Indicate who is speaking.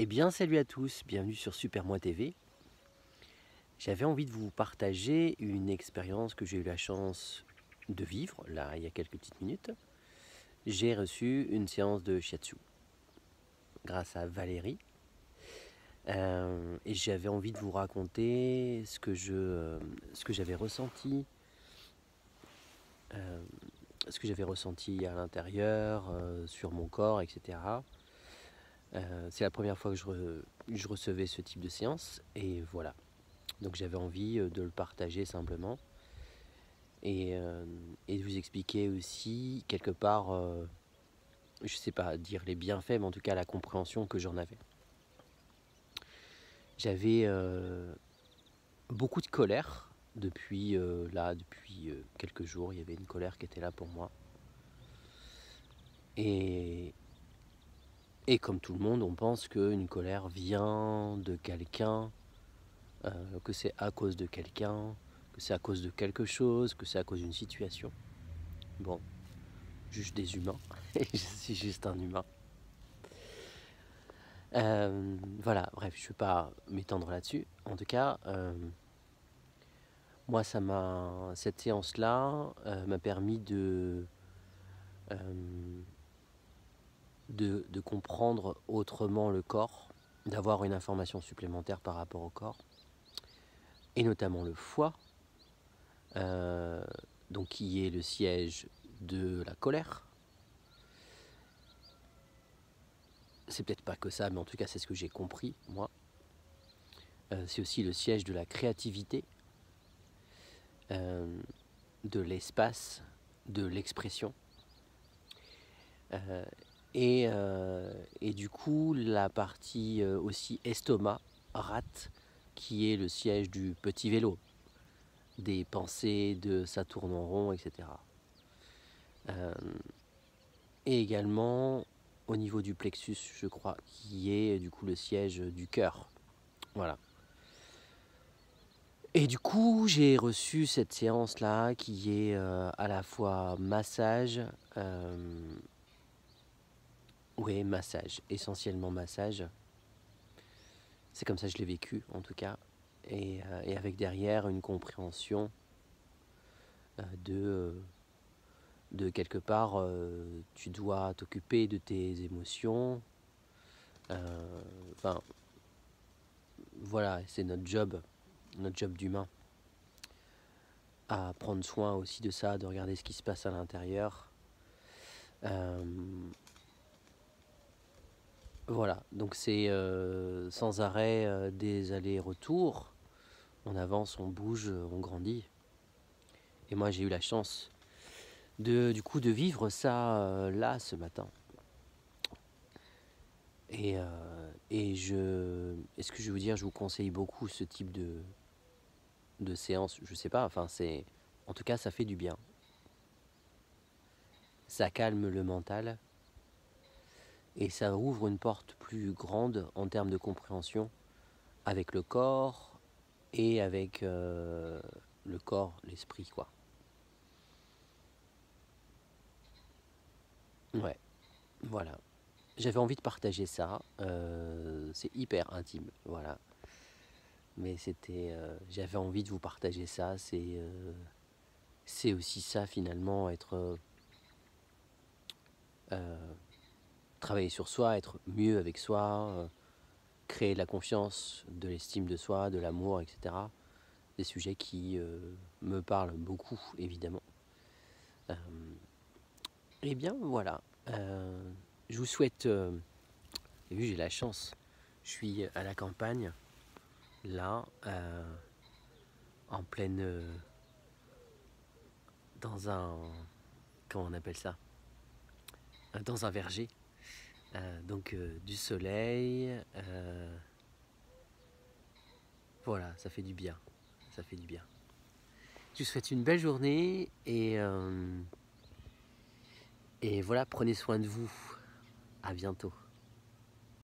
Speaker 1: Eh bien, salut à tous, bienvenue sur Super Moi TV. J'avais envie de vous partager une expérience que j'ai eu la chance de vivre, là, il y a quelques petites minutes. J'ai reçu une séance de shiatsu grâce à Valérie. Et j'avais envie de vous raconter ce que j'avais ressenti, à l'intérieur, sur mon corps, etc. C'est la première fois que je recevais ce type de séance, et voilà. Donc j'avais envie de le partager simplement et de vous expliquer aussi quelque part, je sais pas dire les bienfaits, mais en tout cas la compréhension que j'en avais. J'avais beaucoup de colère depuis quelques jours. Il y avait une colère qui était là pour moi. Et comme tout le monde, on pense qu'une colère vient de quelqu'un, que c'est à cause de quelqu'un, que c'est à cause de quelque chose, que c'est à cause d'une situation. Bon, juste des humains, et je suis juste un humain. Voilà, bref, je ne vais pas m'étendre là-dessus. En tout cas, moi, cette séance-là m'a permis euh, de comprendre autrement le corps, d'avoir une information supplémentaire par rapport au corps, et notamment le foie, euh, donc qui est le siège de la colère. C'est peut-être pas que ça, mais en tout cas, c'est ce que j'ai compris, moi. C'est aussi le siège de la créativité, de l'espace, de l'expression. Euh, et du coup, la partie aussi estomac, rate, qui est le siège du petit vélo, des pensées, de ça tourne en rond, etc. Et également au niveau du plexus, je crois, qui est du coup le siège du cœur. Voilà. Et du coup, j'ai reçu cette séance-là qui est à la fois massage, oui, massage, essentiellement massage. C'est comme ça que je l'ai vécu, en tout cas. Et avec derrière une compréhension de, quelque part, tu dois t'occuper de tes émotions. Enfin, voilà, c'est notre job d'humain, à prendre soin aussi de ça, de regarder ce qui se passe à l'intérieur. Voilà, donc c'est sans arrêt des allers-retours. On avance, on bouge, on grandit. Et moi, j'ai eu la chance du coup de vivre ça là ce matin. Est-ce que je vais vous dire, je vous conseille beaucoup ce type de séance. Je sais pas, enfin en tout cas, ça fait du bien. Ça calme le mental et ça ouvre une porte plus grande en termes de compréhension avec le corps et avec le corps, l'esprit, quoi. Ouais, voilà. J'avais envie de partager ça. C'est hyper intime, voilà. Mais j'avais envie de vous partager ça. C'est aussi ça finalement, travailler sur soi, être mieux avec soi, créer de la confiance, de l'estime de soi, de l'amour, etc. Des sujets qui me parlent beaucoup, évidemment. Euh, eh bien, voilà. Je vous souhaite. Et vu j'ai la chance, je suis à la campagne, là, en pleine. Dans un. Comment on appelle ça? Dans un verger. Donc, du soleil. Voilà, ça fait du bien. Ça fait du bien. Je vous souhaite une belle journée et voilà, prenez soin de vous. À bientôt.